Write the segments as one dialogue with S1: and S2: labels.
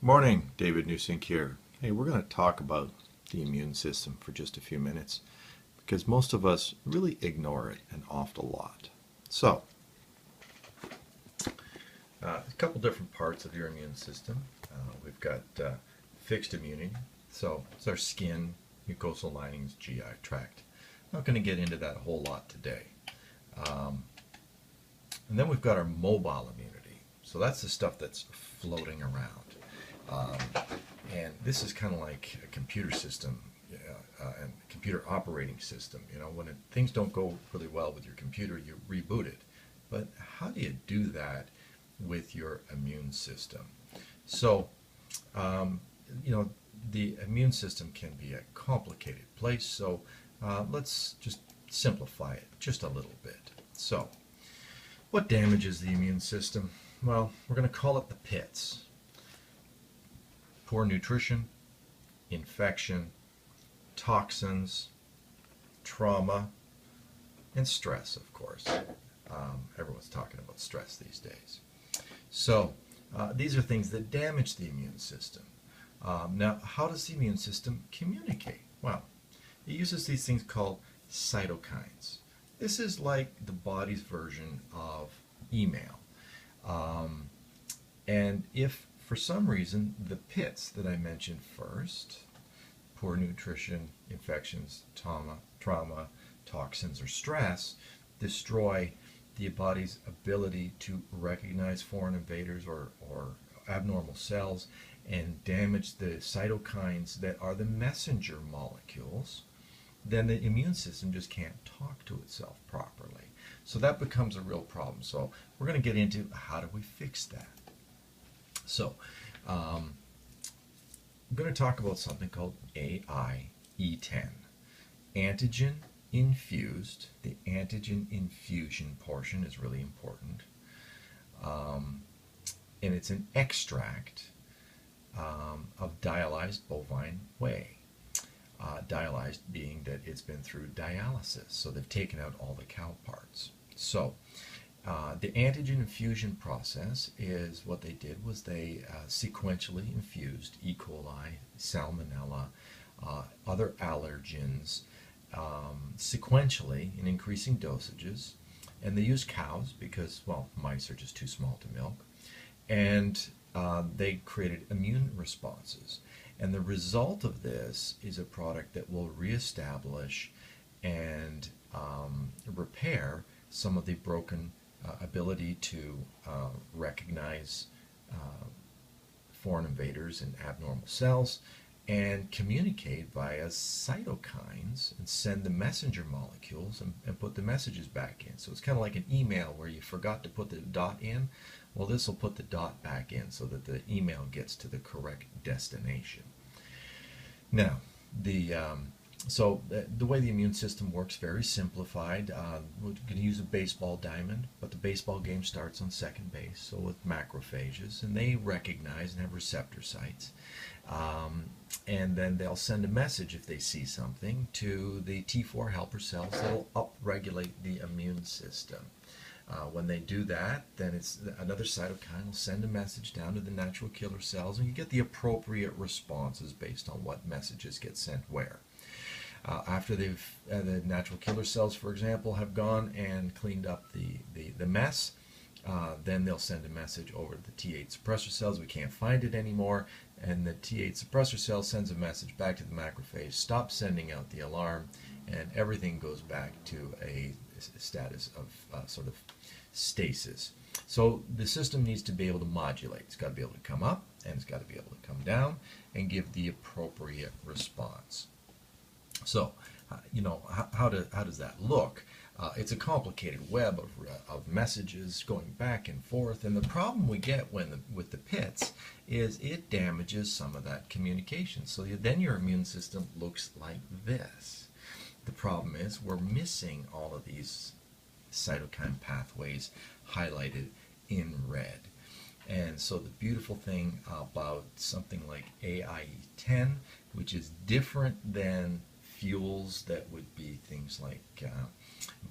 S1: Morning, David Newsink here. Hey, we're going to talk about the immune system for just a few minutes because most of us really ignore it an awful lot. So, a couple different parts of your immune system. We've got fixed immunity, so it's our skin, mucosal linings, GI tract. I'm not going to get into that a whole lot today. And then we've got our mobile immunity. So that's the stuff that's floating around. And this is kind of like a computer system, and computer operating system. You know, when things don't go really well with your computer, you reboot it. But how do you do that with your immune system? So, you know, the immune system can be a complicated place. So let's just simplify it just a little bit. So, what damages the immune system? Well, we're going to call it the pits. Poor nutrition, infection, toxins, trauma, and stress, of course. Everyone's talking about stress these days. So these are things that damage the immune system. Now, how does the immune system communicate? Well, it uses these things called cytokines. This is like the body's version of email. And if for some reason the pits that I mentioned first, poor nutrition, infections, trauma, toxins, or stress, destroy the body's ability to recognize foreign invaders or abnormal cells and damage the cytokines that are the messenger molecules, then the immune system just can't talk to itself properly. So that becomes a real problem. So we're going to get into how do we fix that. So I'm going to talk about something called AIE10, antigen infused. The antigen infusion portion is really important. And it's an extract of dialyzed bovine whey. Dialyzed being that it's been through dialysis, so they've taken out all the cow parts. So the antigen infusion process is what they did was they sequentially infused E. coli, salmonella, other allergens sequentially in increasing dosages, and they used cows because, well, mice are just too small to milk, and they created immune responses. And the result of this is a product that will reestablish and repair some of the broken ability to recognize foreign invaders and abnormal cells and communicate via cytokines and send the messenger molecules and put the messages back in. So it's kind of like an email where you forgot to put the dot in. Well, this will put the dot back in so that the email gets to the correct destination. Now, the way the immune system works, very simplified. We're going to use a baseball diamond, but the baseball game starts on second base, so with macrophages, and they recognize and have receptor sites. And then they'll send a message if they see something to the T4 helper cells that will upregulate the immune system. When they do that, then it's another cytokine will send a message down to the natural killer cells, and you get the appropriate responses based on what messages get sent where. After the natural killer cells, for example, have gone and cleaned up the mess, then they'll send a message over to the T8 suppressor cells. We can't find it anymore, and the T8 suppressor cell sends a message back to the macrophage, stop sending out the alarm, and everything goes back to a status of sort of stasis. So the system needs to be able to modulate. It's got to be able to come up, and it's got to be able to come down and give the appropriate response. So, you know, how does that look? It's a complicated web of messages going back and forth, and the problem we get with the pits is it damages some of that communication. So then your immune system looks like this. The problem is we're missing all of these cytokine pathways highlighted in red. And so the beautiful thing about something like AIE10, which is different than fuels that would be things like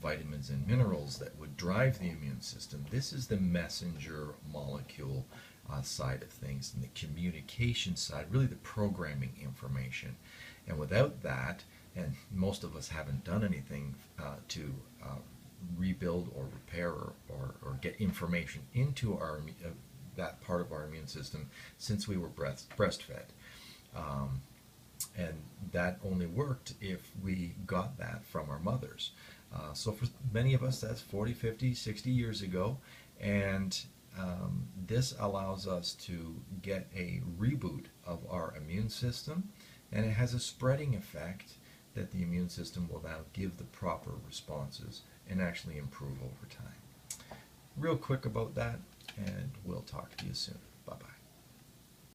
S1: vitamins and minerals that would drive the immune system. This is the messenger molecule side of things, and the communication side, really the programming information. And without that, and most of us haven't done anything to rebuild or repair or get information into our that part of our immune system since we were breastfed. And that only worked if we got that from our mothers. So for many of us, that's 40, 50, 60 years ago, and this allows us to get a reboot of our immune system, and it has a spreading effect that the immune system will now give the proper responses and actually improve over time. Real quick about that, and we'll talk to you soon. Bye-bye.